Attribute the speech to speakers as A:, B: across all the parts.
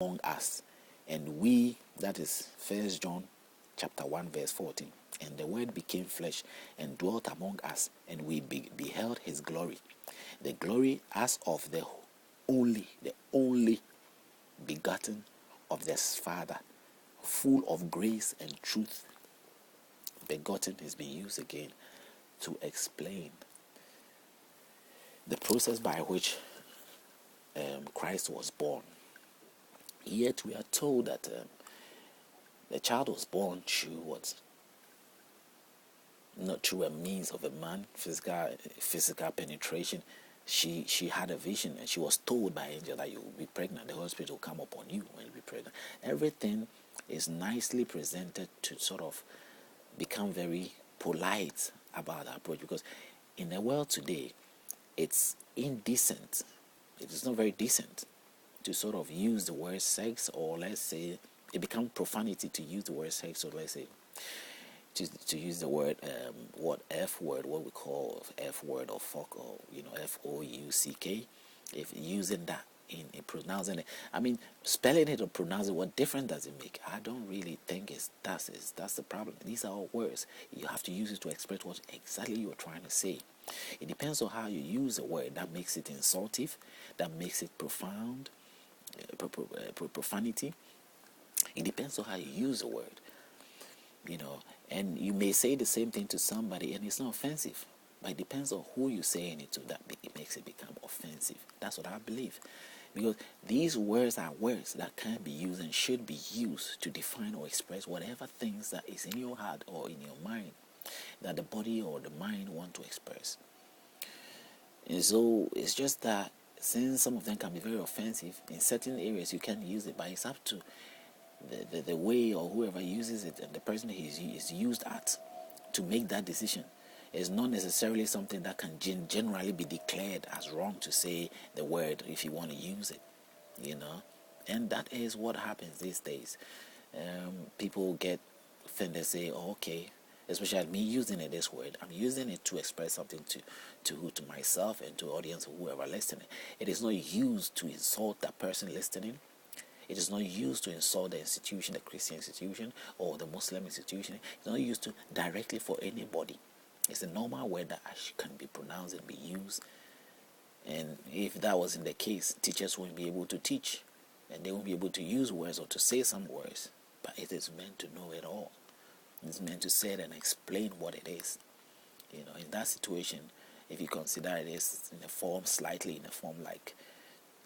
A: among us, and we, that is 1 John chapter 1 verse 14, and the word became flesh and dwelt among us, and we beheld his glory, the glory as of the only begotten of the Father, full of grace and truth. Begotten is being used again to explain the process by which Christ was born. Yet we are told that the child was born through what? Not through a means of a man, physical penetration. She had a vision, and she was told by angel that you will be pregnant. The Holy Spirit will come upon you when you be pregnant. Everything is nicely presented to sort of become very polite about the approach, because in the world today, it's indecent. It is not very decent to sort of use the word sex, or let's say it becomes profanity to use the word sex, or let's say to use the word what we call F word, or fuck, or FOUCK. If using that in pronouncing it, I mean, spelling it or pronouncing, what difference does it make? I don't really think that's the problem. These are all words. You have to use it to express what exactly you're trying to say. It depends on how you use a word that makes it insultive, that makes it profound, profanity. It depends on how you use the word, and you may say the same thing to somebody and it's not offensive, but it depends on who you're saying it to that it makes it become offensive. That's what I believe, because these words are words that can be used and should be used to define or express whatever things that is in your heart or in your mind that the body or the mind want to express. And so it's just that since some of them can be very offensive, in certain areas you can use it, but it's up to the way or whoever uses it and the person is used at to make that decision. It's not necessarily something that can generally be declared as wrong to say the word if you want to use it, and that is what happens these days. People get offended, say, oh, okay, especially me using it, this word, I'm using it to express something to myself and to audience or whoever listening. It is not used to insult that person listening. It is not used to insult the institution, the Christian institution or the Muslim institution. It's not used to directly for anybody. It's a normal word that can be pronounced and be used. And if that wasn't the case, teachers won't be able to teach, and they won't be able to use words or to say some words. But it is meant to know it all. It's meant to say it and explain what it is. In that situation, if you consider it is slightly in a form like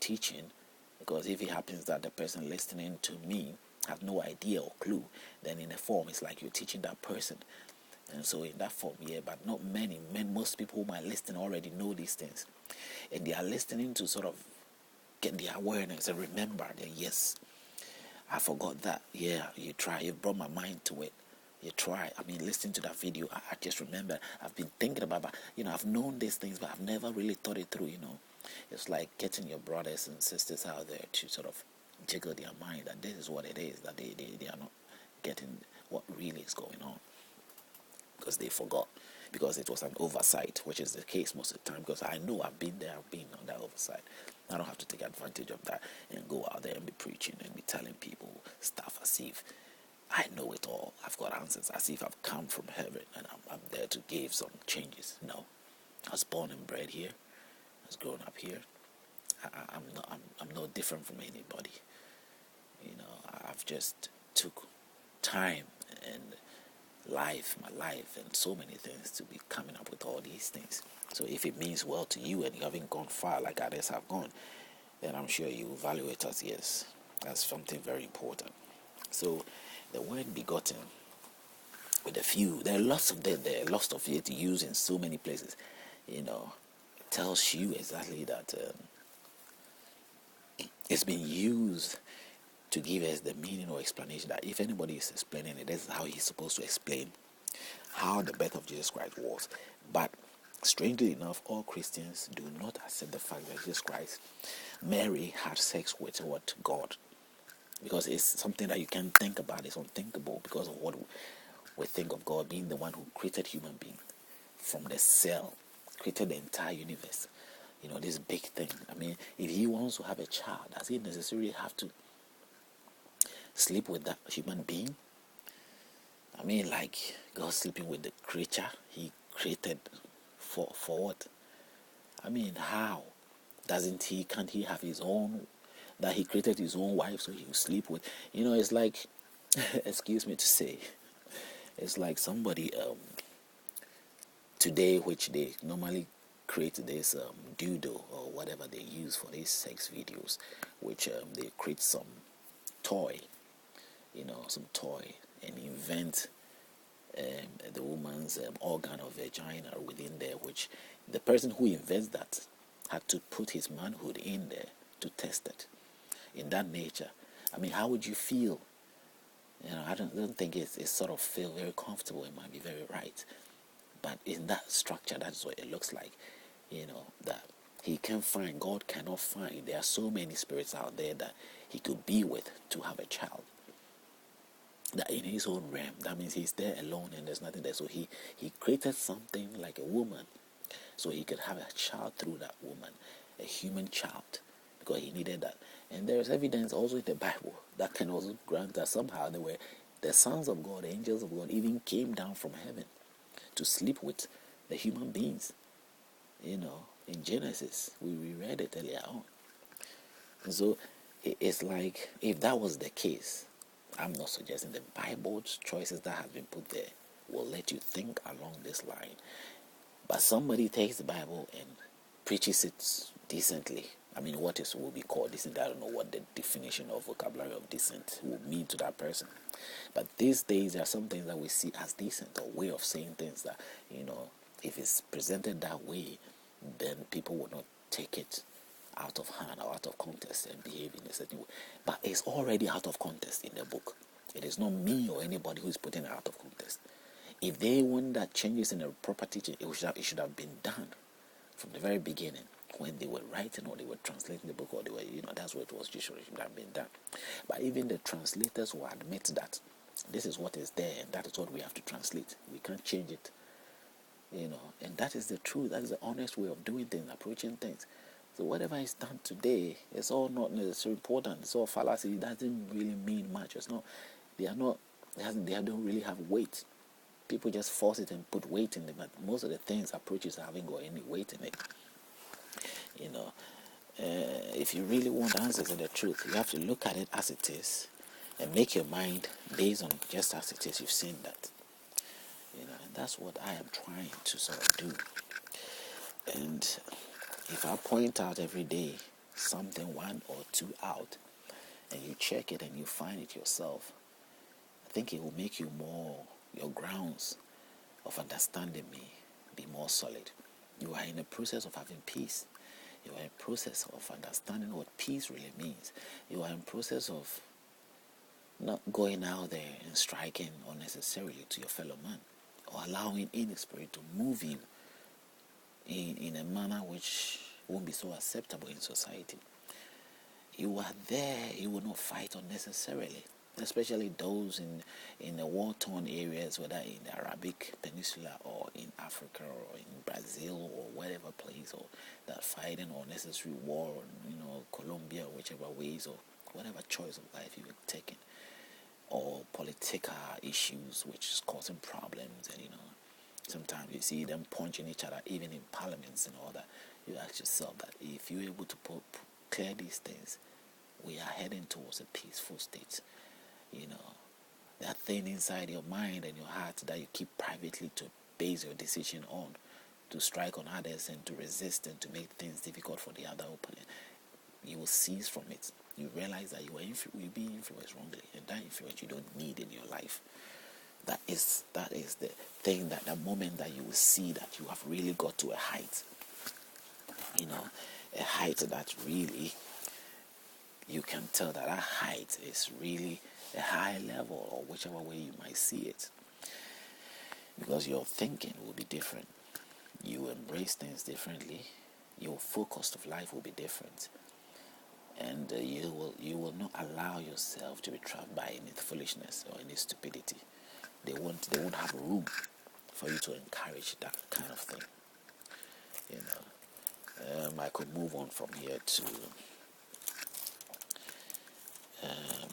A: teaching, because if it happens that the person listening to me have no idea or clue, then in a form it's like you're teaching that person. And so in that form, but not most people who might listen already know these things, and they are listening to sort of get the awareness and remember that, yes, I forgot that. Yeah, you brought my mind to it. You try. I mean, listening to that video, I just remember I've been thinking about, I've known these things, but I've never really thought it through. It's like getting your brothers and sisters out there to sort of jiggle their mind that this is what it is, that they are not getting what really is going on, because they forgot, because it was an oversight, which is the case most of the time, because I know I've been on that oversight. I don't have to take advantage of that and go out there and be preaching and be telling people stuff as if I know it all. I've got answers, as if I've come from heaven and I'm there to give some changes. No, I was born and bred here. I was grown up here. I'm no different from anybody. I've just took time and my life and so many things to be coming up with all these things. So if it means well to you and you haven't gone far like others have gone, then I'm sure you evaluate us, yes, as something very important. So the word begotten, with a few, there are lots of it to use in so many places. It tells you exactly that it's been used to give us the meaning or explanation that if anybody is explaining it, that's how he's supposed to explain how the birth of Jesus Christ was. But strangely enough, all Christians do not accept the fact that Jesus Christ, Mary had sex with God, because it's something that you can't think about. It's unthinkable because of what we think of God being the one who created human beings from the cell, created the entire universe. This big thing. I mean, if he wants to have a child, does he necessarily have to sleep with that human being? I mean, like God sleeping with the creature He created for what? I mean, how? Can't He have His own, that He created His own wife so He will sleep with? It's like, excuse me to say, it's like somebody today, which they normally create this doodle or whatever they use for these sex videos, which they create some toy, some toy, and invent the woman's organ or vagina within there, which the person who invents that had to put his manhood in there to test it in that nature. I mean, how would you feel? I don't think it's sort of feel very comfortable. It might be very right, but in that structure, that's what it looks like. That He can find, God cannot find. There are so many spirits out there that He could be with to have a child. That in His own realm, that means He's there alone and there's nothing there. So he created something like a woman, so He could have a child through that woman, a human child, because He needed that. And there is evidence also in the Bible that can also grant that somehow there were the sons of God, the angels of God, even came down from heaven to sleep with the human beings. In Genesis, we read it earlier on. And so it's like, if that was the case, I'm not suggesting the Bible's choices that have been put there will let you think along this line. But somebody takes the Bible and preaches it decently. I mean, what will be called decent? I don't know what the definition of vocabulary of decent would mean to that person. But these days, there are some things that we see as decent, or way of saying things that, if it's presented that way, then people will not take it out of hand or out of context and behave in a certain way. But it's already out of context in the book. It is not me or anybody who is putting it out of context. If they want that changes in a proper teaching, it should have been done from the very beginning, when they were writing or they were translating the book, or they were, that's what it was usually should have been done. But even the translators will admit that this is what is there and that is what we have to translate. We can't change it, and that is the truth. That is the honest way of doing things, approaching things. So whatever is done today, it's all not necessarily important. It's all fallacy. It doesn't really mean much. It's not. They are not. They don't really have weight. People just force it and put weight in them. But most of the things, approaches, haven't got any weight in it. If you really want answers and the truth, you have to look at it as it is and make your mind based on just as it is. You've seen that. And that's what I am trying to sort of do. And if I point out every day something, one or two out, and you check it and you find it yourself, I think it will make you your grounds of understanding me be more solid. You are in the process of having peace. You are in the process of understanding what peace really means. You are in the process of not going out there and striking unnecessarily to your fellow man, or allowing any spirit to move you in a manner which won't be so acceptable in society. You are there, you will not fight unnecessarily, especially those in the war-torn areas, whether in the Arabic Peninsula or in Africa or in Brazil or whatever place, or that fighting or necessary war, Colombia, whichever ways, or whatever choice of life you've taken, or political issues which is causing problems. And sometimes you see them punching each other even in parliaments and all that. You ask yourself that if you're able to clear these things, we are heading towards a peaceful state. That thing inside your mind and your heart that you keep privately to base your decision on, to strike on others and to resist and to make things difficult for the other opponent, you will cease from it. You realize that you're being influenced wrongly, and that influence you don't need in your life. That is the thing, that the moment that you will see that you have really got to a height, a height that really you can tell that height is really a high level, or whichever way you might see it, because your thinking will be different. You embrace things differently. Your focus of life will be different, and you will not allow yourself to be trapped by any foolishness or any stupidity. They won't have room for you to encourage that kind of thing. I could move on from here to